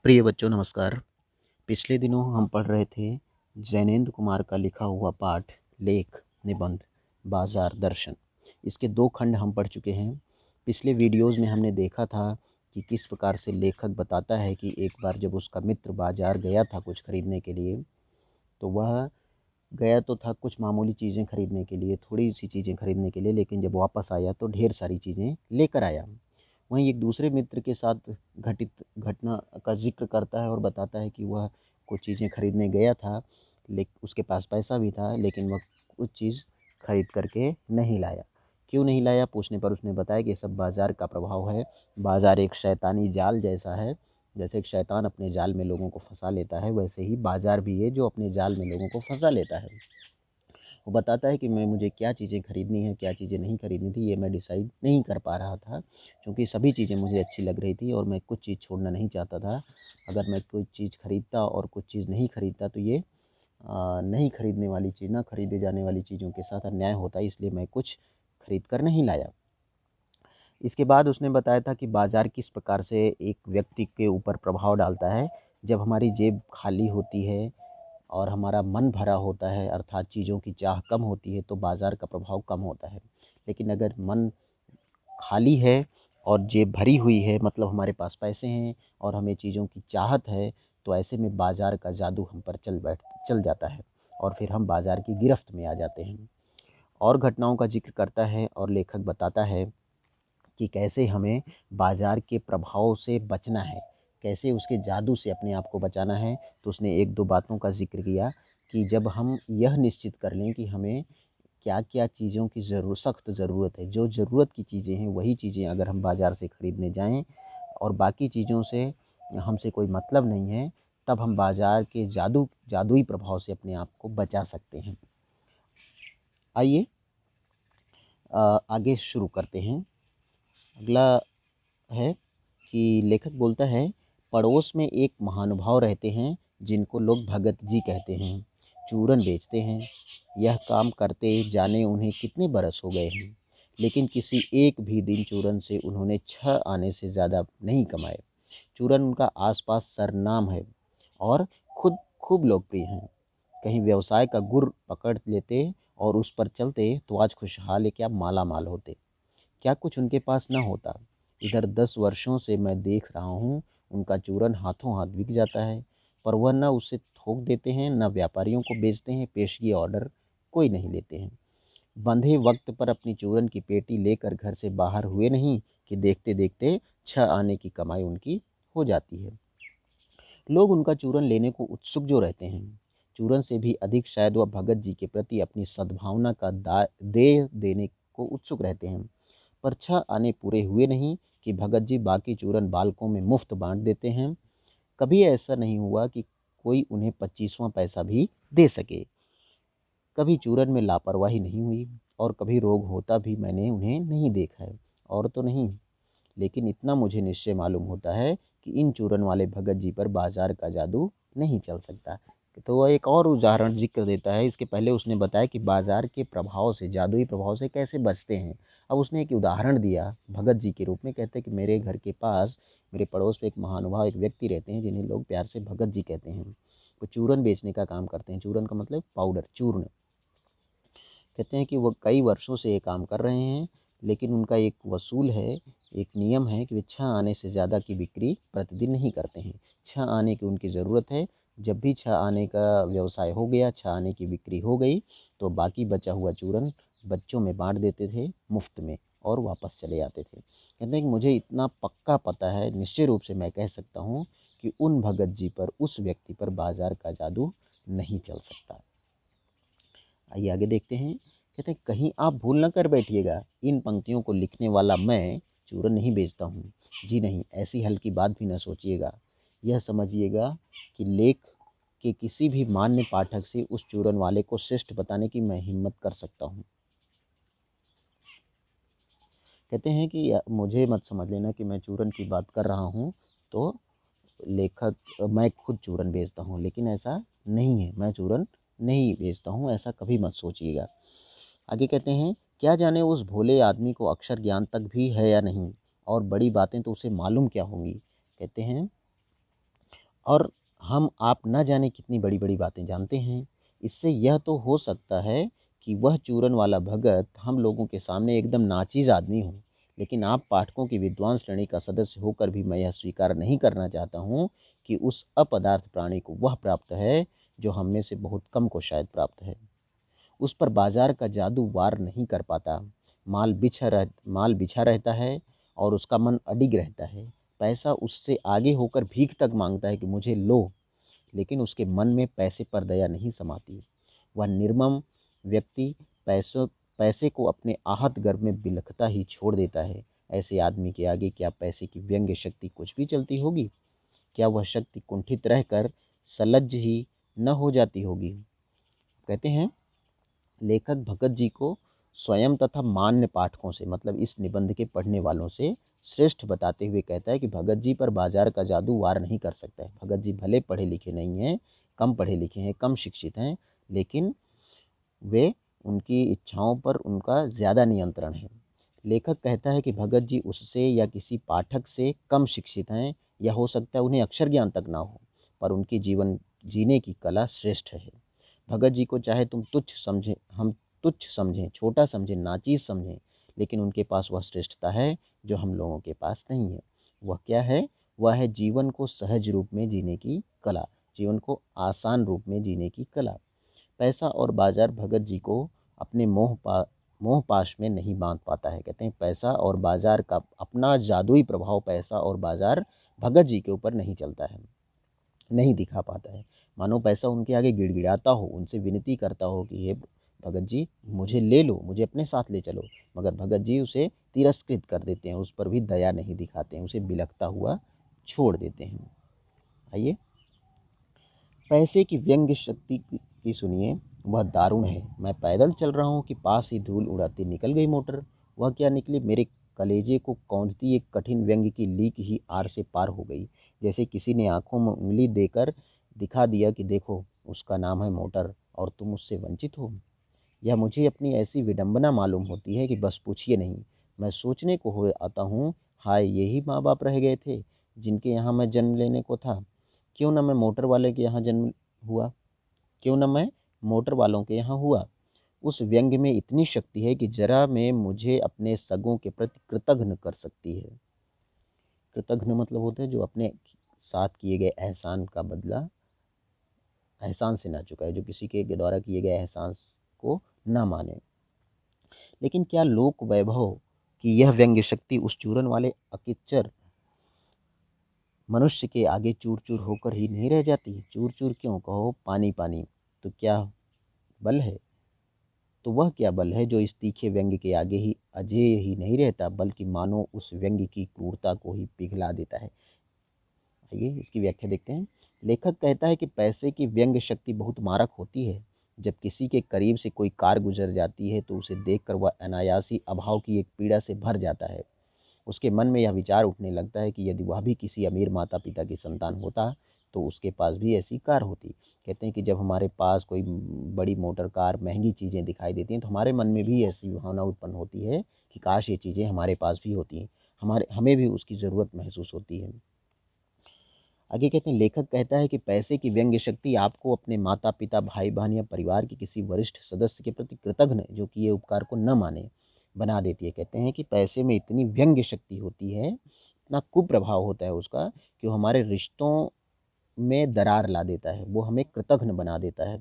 प्रिय बच्चों नमस्कार। पिछले दिनों हम पढ़ रहे थे जैनेंद्र कुमार का लिखा हुआ पाठ लेख निबंध बाजार दर्शन। इसके 2 खंड हम पढ़ चुके हैं। पिछले वीडियोज़ में हमने देखा था कि किस प्रकार से लेखक बताता है कि एक बार जब उसका मित्र बाज़ार गया था कुछ खरीदने के लिए, तो वह गया तो था कुछ मामूली चीज़ें खरीदने के लिए, थोड़ी-सी चीज़ें खरीदने के लिए, लेकिन जब वापस आया तो ढेर सारी चीज़ें लेकर आया। वहीं एक दूसरे मित्र के साथ घटित घटना का ज़िक्र करता है और बताता है कि वह कुछ चीज़ें खरीदने गया था, उसके पास पैसा भी था, लेकिन वह कुछ चीज़ खरीद कर के नहीं लाया। क्यों नहीं लाया पूछने पर उसने बताया कि ये सब बाज़ार का प्रभाव है। बाज़ार एक शैतानी जाल जैसा है। जैसे एक शैतान अपने जाल में लोगों को फँसा लेता है, वैसे ही बाज़ार भी है जो अपने जाल में लोगों को फँसा लेता है। वो बताता है कि मुझे क्या चीज़ें खरीदनी है, क्या चीज़ें नहीं खरीदनी थी, ये मैं डिसाइड नहीं कर पा रहा था, क्योंकि सभी चीज़ें मुझे अच्छी लग रही थी और मैं कुछ चीज़ छोड़ना नहीं चाहता था। अगर मैं कोई चीज़ खरीदता और कुछ चीज़ नहीं खरीदता तो ये नहीं खरीदने वाली चीज़, ना खरीदे जाने वाली चीज़ों के साथ अन्याय होता है, इसलिए मैं कुछ खरीद कर नहीं लाया। इसके बाद उसने बताया था कि बाज़ार किस प्रकार से एक व्यक्ति के ऊपर प्रभाव डालता है। जब हमारी जेब खाली होती है और हमारा मन भरा होता है, अर्थात चीज़ों की चाह कम होती है, तो बाज़ार का प्रभाव कम होता है। लेकिन अगर मन खाली है और जेब भरी हुई है, मतलब हमारे पास पैसे हैं और हमें चीज़ों की चाहत है, तो ऐसे में बाज़ार का जादू हम पर चल जाता है और फिर हम बाज़ार की गिरफ्त में आ जाते हैं। और घटनाओं का ज़िक्र करता है और लेखक बताता है कि कैसे हमें बाज़ार के प्रभाव से बचना है, कैसे उसके जादू से अपने आप को बचाना है। तो उसने 1-2 बातों का ज़िक्र किया कि जब हम यह निश्चित कर लें कि हमें क्या-क्या चीज़ों की सख्त ज़रूरत है, जो ज़रूरत की चीज़ें हैं वही चीज़ें अगर हम बाज़ार से खरीदने जाएँ और बाकी चीज़ों से हमसे कोई मतलब नहीं है, तब हम बाज़ार के जादुई प्रभाव से अपने आप को बचा सकते हैं। आइए आगे शुरू करते हैं। अगला है कि लेखक बोलता है, पड़ोस में एक महानुभाव रहते हैं जिनको लोग भगत जी कहते हैं। चूरन बेचते हैं। यह काम करते जाने उन्हें कितने बरस हो गए हैं, लेकिन किसी एक भी दिन चूरन से उन्होंने 6 आने से ज़्यादा नहीं कमाए। चूरन उनका आसपास सरनाम है और खुद खूब लोकप्रिय हैं। कहीं व्यवसाय का गुर पकड़ लेते और उस पर चलते तो आज खुशहाल है क्या माला माल होते। क्या कुछ उनके पास न होता। इधर 10 वर्षों से मैं देख रहा हूँ, उनका चूरन हाथों हाथ बिक जाता है, पर वह न उसे थोक देते हैं, न व्यापारियों को बेचते हैं, पेशगी ऑर्डर कोई नहीं लेते हैं। बंधे वक्त पर अपनी चूरन की पेटी लेकर घर से बाहर हुए नहीं कि देखते देखते 6 आने की कमाई उनकी हो जाती है। लोग उनका चूरन लेने को उत्सुक जो रहते हैं, चूरन से भी अधिक शायद वह भगत जी के प्रति अपनी सद्भावना का देह देने को उत्सुक रहते हैं। पर 6 आने पूरे हुए नहीं कि भगत जी बाकी चूरन बालकों में मुफ्त बांट देते हैं। कभी ऐसा नहीं हुआ कि कोई उन्हें 25वां पैसा भी दे सके। कभी चूरन में लापरवाही नहीं हुई और कभी रोग होता भी मैंने उन्हें नहीं देखा है। और तो नहीं, लेकिन इतना मुझे निश्चय मालूम होता है कि इन चूरन वाले भगत जी पर बाजार का जादू नहीं चल सकता। तो वह एक और उदाहरण ज़िक्र देता है। इसके पहले उसने बताया कि बाजार के प्रभाव से, जादुई प्रभाव से कैसे बचते हैं। अब उसने एक उदाहरण दिया भगत जी के रूप में। कहते हैं कि मेरे घर के पास, मेरे पड़ोस में एक महानुभाव, एक व्यक्ति रहते हैं जिन्हें लोग प्यार से भगत जी कहते हैं। वो चूरन बेचने का काम करते हैं। चूरन का मतलब पाउडर, चूर्ण। कहते हैं कि वो कई वर्षों से ये काम कर रहे हैं, लेकिन उनका एक वसूल है, एक नियम है कि वे 6 आने से ज़्यादा की बिक्री प्रतिदिन नहीं करते हैं। 6 आने की उनकी ज़रूरत है। जब भी 6 आने का व्यवसाय हो गया, 6 आने की बिक्री हो गई, तो बाकी बचा हुआ चूरन बच्चों में बाँट देते थे मुफ़्त में और वापस चले आते थे। कहते हैं कि मुझे इतना पक्का पता है, निश्चय रूप से मैं कह सकता हूँ कि उन भगत जी पर, उस व्यक्ति पर बाज़ार का जादू नहीं चल सकता। आइए आगे देखते हैं। कहते हैं, कहीं आप भूल न कर बैठिएगा, इन पंक्तियों को लिखने वाला मैं चूरन नहीं बेचता हूँ। जी नहीं, ऐसी हल्की बात भी न सोचिएगा। यह समझिएगा कि लेख के किसी भी मान्य पाठक से उस चूरन वाले को श्रेष्ठ बताने की मैं हिम्मत कर सकता हूँ। कहते हैं कि मुझे मत समझ लेना कि मैं चूरन की बात कर रहा हूँ, तो लेखक, मैं खुद चूरन बेचता हूँ, लेकिन ऐसा नहीं है। मैं चूरन नहीं बेचता हूँ, ऐसा कभी मत सोचिएगा। आगे कहते हैं, क्या जाने उस भोले आदमी को अक्षर ज्ञान तक भी है या नहीं, और बड़ी बातें तो उसे मालूम क्या होंगी। कहते हैं, और हम आप न जाने कितनी बड़ी बड़ी बातें जानते हैं। इससे यह तो हो सकता है कि वह चूरन वाला भगत हम लोगों के सामने एकदम नाचीज आदमी हो, लेकिन आप पाठकों की विद्वान श्रेणी का सदस्य होकर भी मैं यह स्वीकार नहीं करना चाहता हूँ कि उस अपदार्थ प्राणी को वह प्राप्त है जो हम में से बहुत कम को शायद प्राप्त है। उस पर बाजार का जादू वार नहीं कर पाता। माल बिछा रहता है और उसका मन अडिग रहता है। पैसा उससे आगे होकर भीख तक मांगता है कि मुझे लो, लेकिन उसके मन में पैसे पर दया नहीं समाती। वह निर्मम व्यक्ति पैसों पैसे को अपने आहत गर्भ में बिलखता ही छोड़ देता है। ऐसे आदमी के आगे क्या पैसे की व्यंग्य शक्ति कुछ भी चलती होगी? क्या वह शक्ति कुंठित रहकर सलज्ज ही न हो जाती होगी? कहते हैं लेखक भगत जी को स्वयं तथा मान्य पाठकों से, मतलब इस निबंध के पढ़ने वालों से श्रेष्ठ बताते हुए कहता है कि भगत जी पर बाजार का जादू वार नहीं कर सकता है। भगत जी भले पढ़े लिखे नहीं हैं, कम पढ़े लिखे हैं, कम शिक्षित हैं, लेकिन वे उनकी इच्छाओं पर उनका ज़्यादा नियंत्रण है। लेखक कहता है कि भगत जी उससे या किसी पाठक से कम शिक्षित हैं, या हो सकता है उन्हें अक्षर ज्ञान तक ना हो, पर उनकी जीवन जीने की कला श्रेष्ठ है। भगत जी को चाहे हम तुच्छ समझें, छोटा समझें, नाचीज समझें, लेकिन उनके पास वह श्रेष्ठता है जो हम लोगों के पास नहीं है। वह क्या है? वह है जीवन को सहज रूप में जीने की कला, जीवन को आसान रूप में जीने की कला। पैसा और बाजार भगत जी को अपने मोह पाश में नहीं बांध पाता है। कहते हैं पैसा और बाजार का अपना जादुई प्रभाव पैसा और बाजार भगत जी के ऊपर नहीं चलता है, नहीं दिखा पाता है। मानो पैसा उनके आगे गिड़गिड़ाता हो, उनसे विनती करता हो कि हे भगत जी मुझे ले लो, मुझे अपने साथ ले चलो, मगर भगत जी उसे तिरस्कृत कर देते हैं, उस पर भी दया नहीं दिखाते हैं, उसे बिलखता हुआ छोड़ देते हैं। आइए पैसे की व्यंग्य शक्ति की सुनिए, वह दारुण है। मैं पैदल चल रहा हूँ कि पास ही धूल उड़ाती निकल गई मोटर। वह क्या निकली, मेरे कलेजे को कौंधती एक कठिन व्यंग्य की लीक ही आर से पार हो गई। जैसे किसी ने आंखों में उंगली देकर दिखा दिया कि देखो उसका नाम है मोटर और तुम उससे वंचित हो। यह मुझे अपनी ऐसी विडंबना मालूम होती है कि बस पूछिए नहीं। मैं सोचने को हो आता हूँ, हाय यही माँ बाप रह गए थे जिनके यहाँ मैं जन्म लेने को था। क्यों न मैं मोटर वाले के यहाँ जन्म हुआ, क्यों न मैं मोटर वालों के यहाँ हुआ। उस व्यंग्य में इतनी शक्ति है कि जरा में मुझे अपने सगों के प्रति कृतघ्न कर सकती है। कृतघ्न मतलब होता है जो अपने साथ किए गए एहसान का बदला एहसान से ना चुकाए, जो किसी के द्वारा किए गए एहसान को ना माने। लेकिन क्या लोक वैभव की यह व्यंग्य शक्ति उस चूरन वाले अकिच्चर मनुष्य के आगे चूर चूर होकर ही नहीं रह जाती? चूर चूर क्यों, कहो पानी पानी, तो क्या बल है? तो वह क्या बल है जो इस तीखे व्यंग्य के आगे ही अजेय ही नहीं रहता, बल्कि मानो उस व्यंग्य की क्रूरता को ही पिघला देता है? आइए इसकी व्याख्या देखते हैं। लेखक कहता है कि पैसे की व्यंग्य शक्ति बहुत मारक होती है। जब किसी के करीब से कोई कार गुजर जाती है तो उसे देखकर वह अनायासी अभाव की एक पीड़ा से भर जाता है। उसके मन में यह विचार उठने लगता है कि यदि वह भी किसी अमीर माता पिता की संतान होता तो उसके पास भी ऐसी कार होती। कहते हैं कि जब हमारे पास कोई बड़ी मोटर कार, महंगी चीज़ें दिखाई देती हैं तो हमारे मन में भी ऐसी भावना उत्पन्न होती है कि काश ये चीज़ें हमारे पास भी होती हैं, हमें भी उसकी ज़रूरत महसूस होती है। आगे कहते हैं लेखक कहता है कि पैसे की व्यंग्य शक्ति आपको अपने माता पिता, भाई बहन या परिवार के किसी वरिष्ठ सदस्य के प्रति कृतघ्न, जो कि ये उपकार को न माने, बना देती है। कहते हैं कि पैसे में इतनी व्यंग्य शक्ति होती है, इतना कुप्रभाव होता है उसका, कि वो हमारे रिश्तों में दरार ला देता है, वो हमें कृतघ्न बना देता है।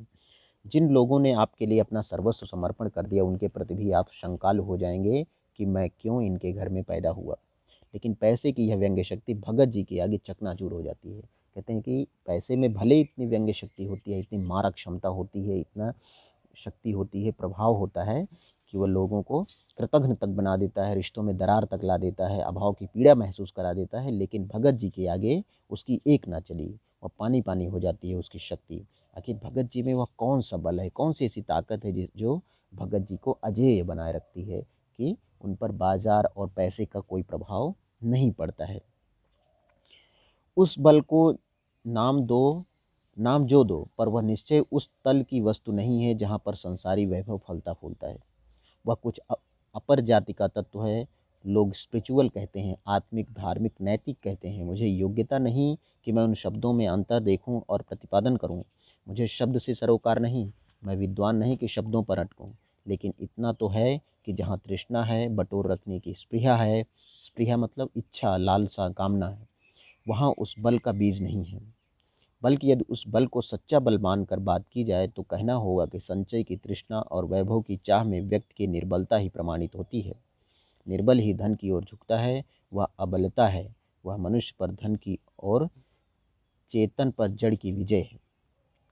जिन लोगों ने आपके लिए अपना सर्वस्व समर्पण कर दिया उनके प्रति भी आप शंकालु हो जाएंगे कि मैं क्यों इनके घर में पैदा हुआ। लेकिन पैसे की यह व्यंग्य शक्ति भगत जी के आगे चकनाचूर हो जाती है। कहते हैं कि पैसे में भले इतनी व्यंग्य शक्ति होती है, इतनी मारक क्षमता होती है, इतना शक्ति होती है, प्रभाव होता है कि वह लोगों को कृतघ्न तक बना देता है, रिश्तों में दरार तक ला देता है, अभाव की पीड़ा महसूस करा देता है। लेकिन भगत जी के आगे उसकी एक ना चली, वह पानी पानी हो जाती है उसकी शक्ति। आखिर भगत जी में वह कौन सा बल है, कौन सी ऐसी ताकत है जो भगत जी को अजेय बनाए रखती है कि उन पर बाजार और पैसे का कोई प्रभाव नहीं पड़ता है। उस बल को नाम दो, नाम जो दो, पर वह निश्चय उस तल की वस्तु नहीं है जहाँ पर संसारी वैभव फलता फूलता है। वह कुछ अपर जाति का तत्व है, लोग स्पिरिचुअल कहते हैं, आत्मिक, धार्मिक, नैतिक कहते हैं। मुझे योग्यता नहीं कि मैं उन शब्दों में अंतर देखूं और प्रतिपादन करूं। मुझे शब्द से सरोकार नहीं, मैं विद्वान नहीं कि शब्दों पर अटकूं। लेकिन इतना तो है कि जहाँ तृष्णा है, बटोर रखने की स्पृहा है, स्पृहा मतलब इच्छा, लालसा, कामना है, वहाँ उस बल का बीज नहीं है। बल्कि यदि उस बल को सच्चा बल मानकर बात की जाए तो कहना होगा कि संचय की तृष्णा और वैभव की चाह में व्यक्ति की निर्बलता ही प्रमाणित होती है। निर्बल ही धन की ओर झुकता है, वह अबलता है। वह मनुष्य पर धन की ओर, चेतन पर जड़ की विजय है।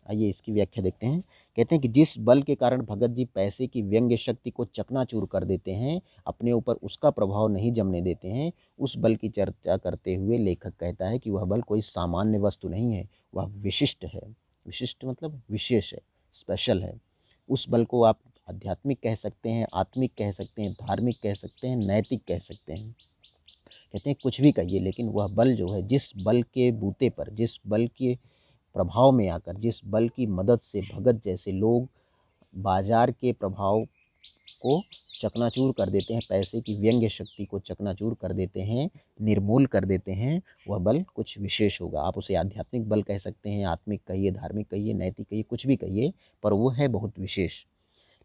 आइए इसकी व्याख्या देखते हैं। कहते हैं कि जिस बल के कारण भगत जी पैसे की व्यंग्य शक्ति को चकनाचूर कर देते हैं, अपने ऊपर उसका प्रभाव नहीं जमने देते हैं, उस बल की चर्चा करते हुए लेखक कहता है कि वह बल कोई सामान्य वस्तु नहीं है, वह विशिष्ट है। विशिष्ट मतलब विशेष है, स्पेशल है। उस बल को आप आध्यात्मिक कह सकते हैं, आत्मिक कह सकते हैं, धार्मिक कह सकते हैं, नैतिक कह सकते हैं। कहते हैं कुछ भी कहिए, लेकिन वह बल जो है, जिस बल के बूते पर, जिस बल के प्रभाव में आकर, जिस बल की मदद से भगत जैसे लोग बाजार के प्रभाव को चकनाचूर कर देते हैं, पैसे की व्यंग्य शक्ति को चकनाचूर कर देते हैं, निर्मूल कर देते हैं, वह बल कुछ विशेष होगा। आप उसे आध्यात्मिक बल कह सकते हैं, आत्मिक कहिए, धार्मिक कहिए, नैतिक कहिए, कुछ भी कहिए, पर वो है बहुत विशेष।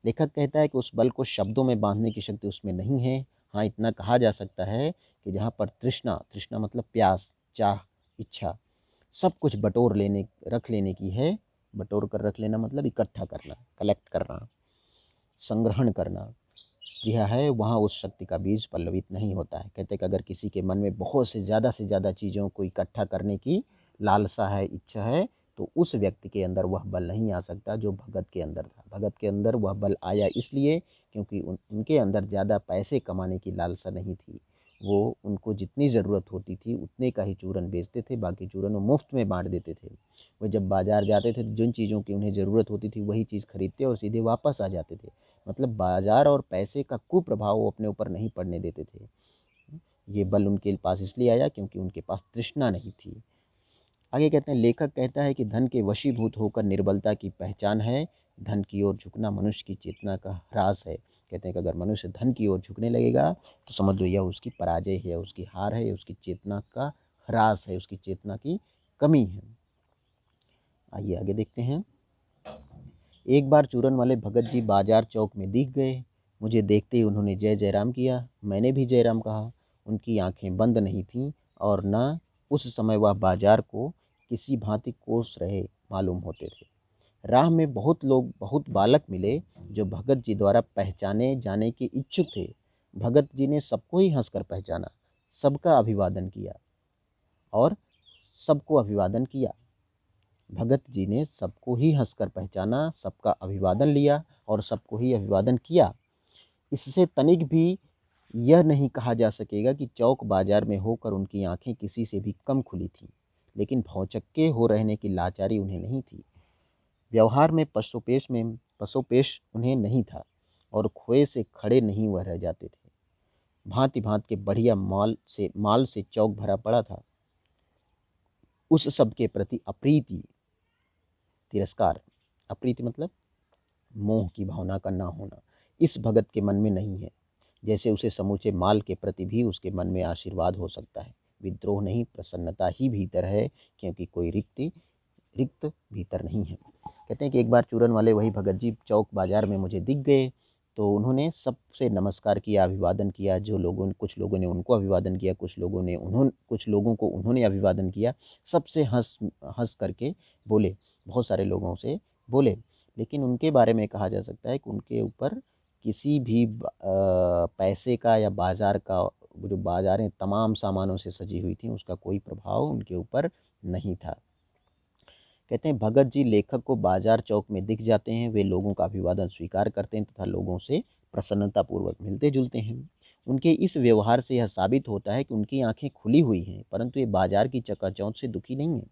लेखक कहता है कि उस बल को शब्दों में बांधने की शक्ति उसमें नहीं है। हाँ, इतना कहा जा सकता है कि जहाँ पर तृष्णा, तृष्णा मतलब प्यास, चाह, इच्छा, सब कुछ बटोर लेने, रख लेने की है। बटोर कर रख लेना मतलब इकट्ठा करना, कलेक्ट करना, संग्रहण करना, यह है, वहाँ उस शक्ति का बीज पल्लवित नहीं होता है। कहते हैं कि अगर किसी के मन में बहुत से ज़्यादा चीज़ों को इकट्ठा करने की लालसा है, इच्छा है, तो उस व्यक्ति के अंदर वह बल नहीं आ सकता जो भगत के अंदर था। भगत के अंदर वह बल आया इसलिए क्योंकि उनके अंदर ज़्यादा पैसे कमाने की लालसा नहीं थी। वो, उनको जितनी ज़रूरत होती थी उतने का ही चूरन बेचते थे, बाकी चूरन वो मुफ्त में बांट देते थे। वो जब बाज़ार जाते थे तो जिन चीज़ों की उन्हें ज़रूरत होती थी वही चीज़ खरीदते और सीधे वापस आ जाते थे। मतलब बाजार और पैसे का कुप्रभाव वो अपने ऊपर नहीं पड़ने देते थे। ये बल उनके पास इसलिए आया क्योंकि उनके पास तृष्णा नहीं थी। आगे कहते हैं, लेखक कहता है कि धन के वशीभूत होकर निर्बलता की पहचान है। धन की ओर झुकना मनुष्य की चेतना का ह्रास है। कहते हैं कि अगर मनुष्य धन की ओर झुकने लगेगा तो समझ लो यह उसकी पराजय है, उसकी हार है, उसकी चेतना का ह्रास है, उसकी चेतना की कमी है। आइए आगे देखते हैं। एक बार चूरन वाले भगत जी बाजार चौक में दिख गए। मुझे देखते ही उन्होंने जय जयराम किया। मैंने भी जयराम कहा। उनकी आंखें बंद नहीं थीं और न उस समय वह बाजार को किसी भांति कोस रहे मालूम होते थे। राह में बहुत लोग, बहुत बालक मिले जो भगत जी द्वारा पहचाने जाने के इच्छुक थे। भगत जी ने सबको ही हंसकर पहचाना, सबका अभिवादन किया और सबको अभिवादन किया। भगत जी ने सबको ही हंसकर पहचाना, सबका अभिवादन लिया और सबको ही अभिवादन किया। इससे तनिक भी यह नहीं कहा जा सकेगा कि चौक बाजार में होकर उनकी आंखें किसी से भी कम खुली थीं, लेकिन भौचक्के हो रहने की लाचारी उन्हें नहीं थी। व्यवहार में पसोपेश उन्हें नहीं था और खोए से खड़े नहीं वह रह जाते थे। भांति भांति के बढ़िया माल से चौक भरा पड़ा था। उस सब के प्रति अप्रीति, तिरस्कार, अप्रीति मतलब मोह की भावना का ना होना, इस भगत के मन में नहीं है। जैसे उसे समूचे माल के प्रति भी उसके मन में आशीर्वाद हो सकता है। विद्रोह नहीं, प्रसन्नता ही भीतर है, क्योंकि कोई रिक्त भीतर नहीं है। कहते हैं कि एक बार चूरन वाले वही भगत जी चौक बाजार में मुझे दिख गए, तो उन्होंने सबसे नमस्कार किया, अभिवादन किया। कुछ लोगों ने उनको अभिवादन किया, कुछ लोगों को उन्होंने अभिवादन किया। सबसे हंस हंस करके बोले, बहुत सारे लोगों से बोले। लेकिन उनके बारे में कहा जा सकता है कि उनके ऊपर किसी भी पैसे का या बाजार का, जो बाजारें तमाम सामानों से सजी हुई थी, उसका कोई प्रभाव उनके ऊपर नहीं था। कहते हैं भगत जी लेखक को बाजार चौक में दिख जाते हैं। वे लोगों का अभिवादन स्वीकार करते हैं तथा लोगों से प्रसन्नतापूर्वक मिलते जुलते हैं। उनके इस व्यवहार से यह साबित होता है कि उनकी आंखें खुली हुई हैं, परंतु ये बाजार की चकाचौंध से दुखी नहीं है।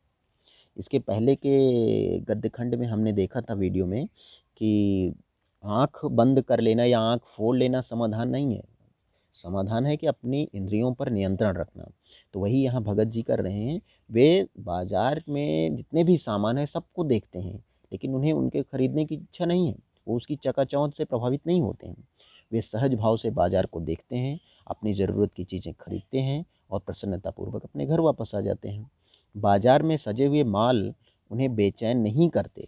इसके पहले के गद्य खंड में हमने देखा था वीडियो में कि आँख बंद कर लेना या आँख फोड़ लेना समाधान नहीं है। समाधान है कि अपनी इंद्रियों पर नियंत्रण रखना। तो वही यहाँ भगत जी कर रहे हैं। वे बाजार में जितने भी सामान है सबको देखते हैं, लेकिन उन्हें उनके खरीदने की इच्छा नहीं है। वो उसकी चकाचौंध से प्रभावित नहीं होते हैं। वे सहज भाव से बाजार को देखते हैं, अपनी ज़रूरत की चीज़ें खरीदते हैं और प्रसन्नतापूर्वक अपने घर वापस आ जाते हैं। बाजार में सजे हुए माल उन्हें बेचैन नहीं करते।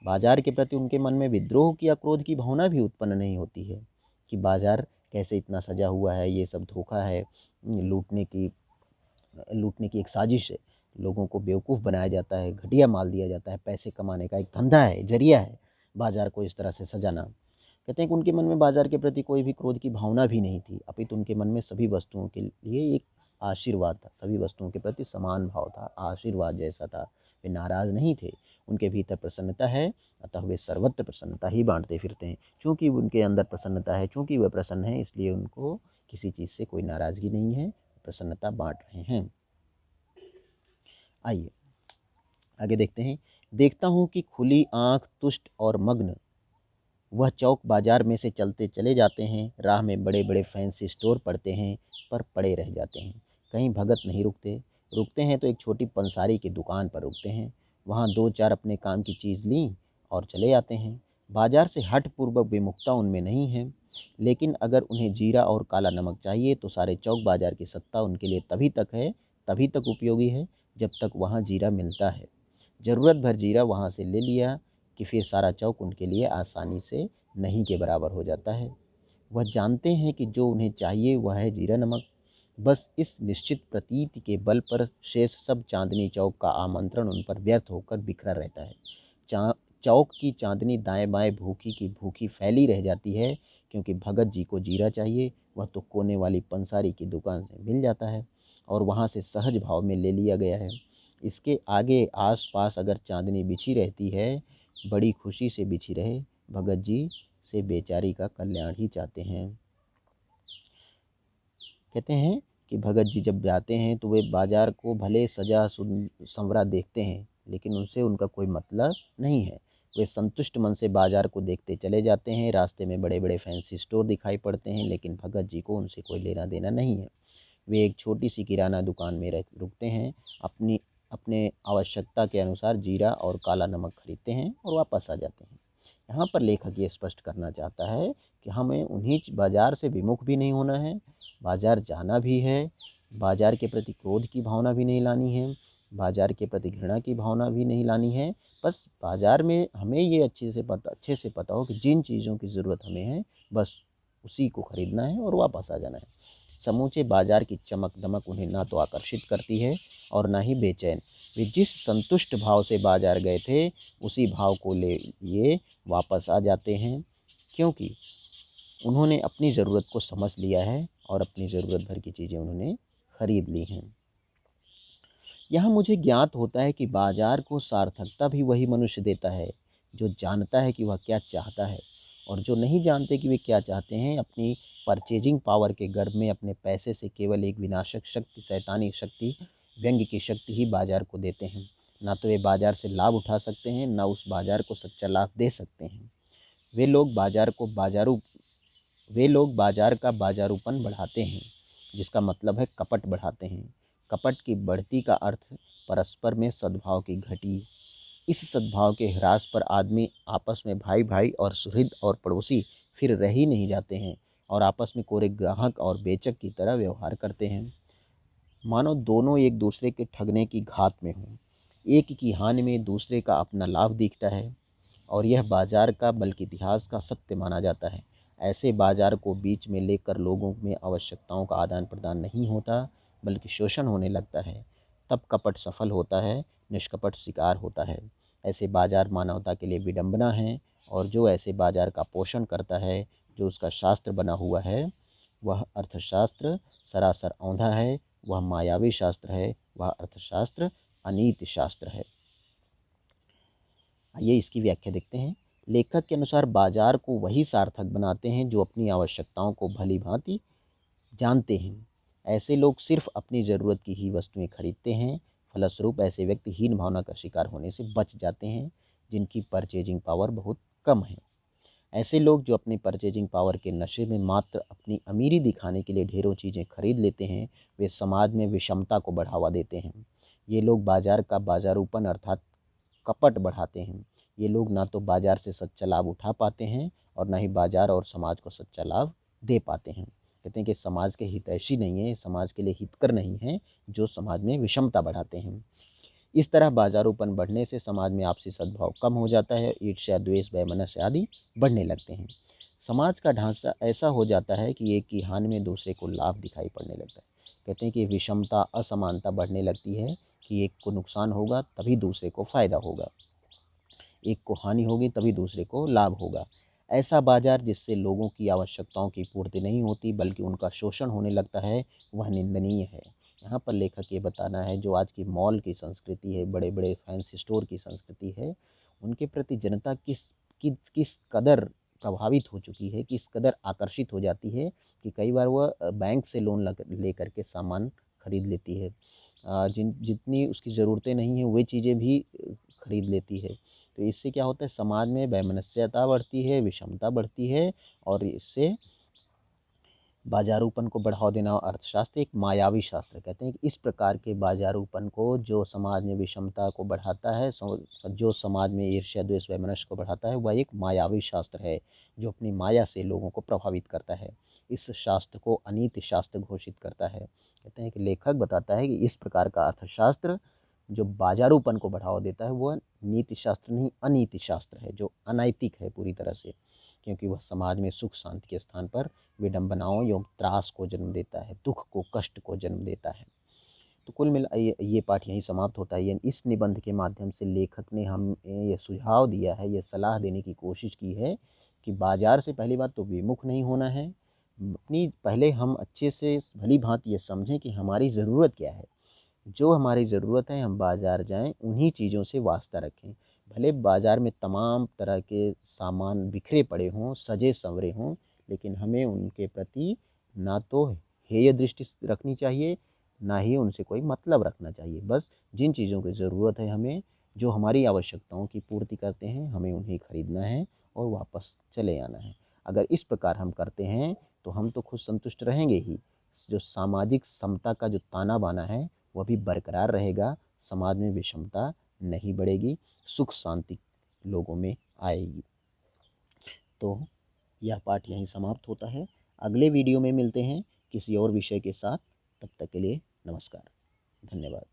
बाजार के प्रति उनके मन में विद्रोह की या क्रोध की भावना भी उत्पन्न नहीं होती है कि बाजार कैसे इतना सजा हुआ है, ये सब धोखा है, लूटने की एक साजिश है। लोगों को बेवकूफ़ बनाया जाता है, घटिया माल दिया जाता है, पैसे कमाने का एक धंधा है, ज़रिया है बाजार को इस तरह से सजाना। कहते हैं कि उनके मन में बाजार के प्रति कोई भी क्रोध की भावना भी नहीं थी, अपितु उनके मन में सभी वस्तुओं के लिए एक आशीर्वाद था, सभी वस्तुओं के प्रति समान भाव था, आशीर्वाद जैसा था। वे नाराज़ नहीं थे, उनके भीतर प्रसन्नता है, अतः वे सर्वत्र प्रसन्नता ही बांटते फिरते हैं। चूँकि उनके अंदर प्रसन्नता है, चूँकि वे प्रसन्न हैं, इसलिए उनको किसी चीज़ से कोई नाराज़गी नहीं है, प्रसन्नता बांट रहे हैं। आइए आगे देखते हैं। देखता हूँ कि खुली आँख तुष्ट और मग्न वह चौक बाजार में से चलते चले जाते हैं। राह में बड़े बड़े फैंसी स्टोर पड़ते हैं, पर पड़े रह जाते हैं। कहीं भगत नहीं रुकते, रुकते हैं तो एक छोटी पंसारी की दुकान पर रुकते हैं। वहाँ दो चार अपने काम की चीज़ लीं और चले आते हैं। बाजार से हठ पूर्वक विमुखता उनमें नहीं है, लेकिन अगर उन्हें जीरा और काला नमक चाहिए तो सारे चौक बाजार की सत्ता उनके लिए तभी तक उपयोगी है जब तक वहाँ जीरा मिलता है। ज़रूरत भर जीरा वहाँ से ले लिया कि फिर सारा चौक उनके लिए आसानी से नहीं के बराबर हो जाता है। वह जानते हैं कि जो उन्हें चाहिए वह है जीरा नमक। बस इस निश्चित प्रतीति के बल पर शेष सब चांदनी चौक का आमंत्रण उन पर व्यर्थ होकर बिखरा रहता है। चौक की चांदनी दाएं बाएं भूखी की भूखी फैली रह जाती है, क्योंकि भगत जी को जीरा चाहिए वह तो कोने वाली पंसारी की दुकान से मिल जाता है और वहाँ से सहज भाव में ले लिया गया है। इसके आगे आस पास अगर चांदनी बिछी रहती है, बड़ी खुशी से बिछी रहे, भगत जी से बेचारी का कल्याण ही चाहते हैं। कहते हैं कि भगत जी जब जाते हैं तो वे बाजार को भले सजा संवरा देखते हैं, लेकिन उनसे उनका कोई मतलब नहीं है। वे संतुष्ट मन से बाजार को देखते चले जाते हैं। रास्ते में बड़े बड़े फैंसी स्टोर दिखाई पड़ते हैं, लेकिन भगत जी को उनसे कोई लेना देना नहीं है। वे एक छोटी सी किराना दुकान में रुकते हैं, अपनी अपने आवश्यकता के अनुसार जीरा और काला नमक खरीदते हैं और वापस आ जाते हैं। यहाँ पर लेखक ये स्पष्ट करना चाहता है कि हमें उन्हीं बाजार से विमुख भी नहीं होना है, बाजार जाना भी है, बाजार के प्रति क्रोध की भावना भी नहीं लानी है, बाजार के प्रति घृणा की भावना भी नहीं लानी है। बस बाजार में हमें ये अच्छे से पता हो कि जिन चीज़ों की ज़रूरत हमें है, बस उसी को खरीदना है और वापस आ जाना है। समूचे बाजार की चमक दमक उन्हें ना तो आकर्षित करती है और ना ही बेचैन। वे जिस संतुष्ट भाव से बाजार गए थे, उसी भाव को लिए वापस आ जाते हैं, क्योंकि उन्होंने अपनी ज़रूरत को समझ लिया है और अपनी ज़रूरत भर की चीज़ें उन्होंने खरीद ली हैं। यहाँ मुझे ज्ञात होता है कि बाजार को सार्थकता भी वही मनुष्य देता है जो जानता है कि वह क्या चाहता है, और जो नहीं जानते कि वे क्या चाहते हैं, अपनी परचेजिंग पावर के गर्भ में अपने पैसे से केवल एक विनाशक शक्ति, शैतानी शक्ति, व्यंग्य की शक्ति ही बाजार को देते हैं। ना तो वे बाजार से लाभ उठा सकते हैं, ना उस बाजार को सच्चा लाभ दे सकते हैं। वे लोग बाजार का बाजारूपन बढ़ाते हैं, जिसका मतलब है कपट बढ़ाते हैं। कपट की बढ़ती का अर्थ परस्पर में सद्भाव की घटी। इस सद्भाव के ह्रास पर आदमी आपस में भाई भाई और सुहृद और पड़ोसी फिर रह ही नहीं जाते हैं और आपस में कोरे ग्राहक और बेचक की तरह व्यवहार करते हैं, मानो दोनों एक दूसरे के ठगने की घात में हों। एक की हानि में दूसरे का अपना लाभ दिखता है, और यह बाजार का बल्कि इतिहास का सत्य माना जाता है। ऐसे बाजार को बीच में लेकर लोगों में आवश्यकताओं का आदान प्रदान नहीं होता, बल्कि शोषण होने लगता है। तब कपट सफल होता है, निष्कपट शिकार होता है। ऐसे बाजार मानवता के लिए विडंबना है, और जो ऐसे बाजार का पोषण करता है, जो उसका शास्त्र बना हुआ है, वह अर्थशास्त्र सरासर औंधा है, वह मायावी शास्त्र है, वह अर्थशास्त्र अनीति शास्त्र है। आइए इसकी व्याख्या देखते हैं। लेखक के अनुसार बाजार को वही सार्थक बनाते हैं जो अपनी आवश्यकताओं को भली भांति जानते हैं। ऐसे लोग सिर्फ अपनी ज़रूरत की ही वस्तुएं खरीदते हैं। फलस्वरूप ऐसे व्यक्ति हीन भावना का शिकार होने से बच जाते हैं, जिनकी परचेजिंग पावर बहुत कम है। ऐसे लोग जो अपनी परचेजिंग पावर के नशे में मात्र अपनी अमीरी दिखाने के लिए ढेरों चीज़ें खरीद लेते हैं, वे समाज में विषमता को बढ़ावा देते हैं। ये लोग बाजार का बाजारूपन अर्थात कपट बढ़ाते हैं। ये लोग ना तो बाजार से सच्चा लाभ उठा पाते हैं और ना ही बाजार और समाज को सच्चा लाभ दे पाते हैं। कहते हैं कि समाज के हितैषी नहीं है, समाज के लिए हितकर नहीं है, जो समाज में विषमता बढ़ाते हैं। इस तरह बाजारूपन बढ़ने से समाज में आपसी सद्भाव कम हो जाता है, ईर्ष्या, द्वेष, वैमनस्य आदि बढ़ने लगते हैं। समाज का ढांचा ऐसा हो जाता है कि एक की हानि में दूसरे को लाभ दिखाई पड़ने लगता है। कहते हैं कि विषमता, असमानता बढ़ने लगती है कि एक को नुकसान होगा तभी दूसरे को फायदा होगा, एक को हानि होगी तभी दूसरे को लाभ होगा। ऐसा बाजार जिससे लोगों की आवश्यकताओं की पूर्ति नहीं होती बल्कि उनका शोषण होने लगता है, वह निंदनीय है। यहाँ पर लेखक ये बताना है, जो आज की मॉल की संस्कृति है, बड़े बड़े फैंसी स्टोर की संस्कृति है, उनके प्रति जनता किस कदर प्रभावित हो चुकी है, किस कदर आकर्षित हो जाती है कि कई बार वह बैंक से लोन ले करके सामान खरीद लेती है। जितनी उसकी ज़रूरतें नहीं हैं वे चीज़ें भी खरीद लेती है। तो इससे क्या होता है, समाज में वैमनस्यता बढ़ती है, विषमता बढ़ती है, और इससे बाजारूपन को बढ़ावा देना। अर्थशास्त्र एक मायावी शास्त्र, कहते हैं कि इस प्रकार के बाजारूपन को, जो समाज में विषमता को बढ़ाता है, जो समाज में ईर्ष्या, द्वेष, वैमनस्य को बढ़ाता है, वह एक मायावी शास्त्र है जो अपनी माया से लोगों को प्रभावित करता है। इस शास्त्र को अनीति शास्त्र घोषित करता है। कहते हैं कि लेखक बताता है कि इस प्रकार का अर्थशास्त्र जो बाजारूपन को बढ़ावा देता है, वह नीति शास्त्र नहीं, अनीति शास्त्र है, जो अनैतिक है पूरी तरह से, क्योंकि वह समाज में सुख शांति के स्थान पर विडंबनाओं एवं त्रास को जन्म देता है, दुख को, कष्ट को जन्म देता है। तो कुल मिला ये पाठ यहीं समाप्त होता है। इस निबंध के माध्यम से लेखक ने हम ये सुझाव दिया है, ये सलाह देने की कोशिश की है कि बाजार से पहली बात तो विमुख नहीं होना है। अपनी पहले हम अच्छे से भली भांति ये समझें कि हमारी ज़रूरत क्या है, जो हमारी ज़रूरत है हम बाज़ार जाएं, उन्हीं चीज़ों से वास्ता रखें। भले बाज़ार में तमाम तरह के सामान बिखरे पड़े हों, सजे संवरे हों, लेकिन हमें उनके प्रति ना तो हेय दृष्टि रखनी चाहिए, ना ही उनसे कोई मतलब रखना चाहिए। बस जिन चीज़ों की ज़रूरत है हमें, जो हमारी आवश्यकताओं की पूर्ति करते हैं, हमें उन्हें खरीदना है और वापस चले आना है। अगर इस प्रकार हम करते हैं तो हम तो खुद संतुष्ट रहेंगे ही, जो सामाजिक समता का जो ताना बाना है वह भी बरकरार रहेगा, समाज में विषमता नहीं बढ़ेगी, सुख शांति लोगों में आएगी। तो यह पाठ यहीं समाप्त होता है। अगले वीडियो में मिलते हैं किसी और विषय के साथ। तब तक के लिए नमस्कार, धन्यवाद।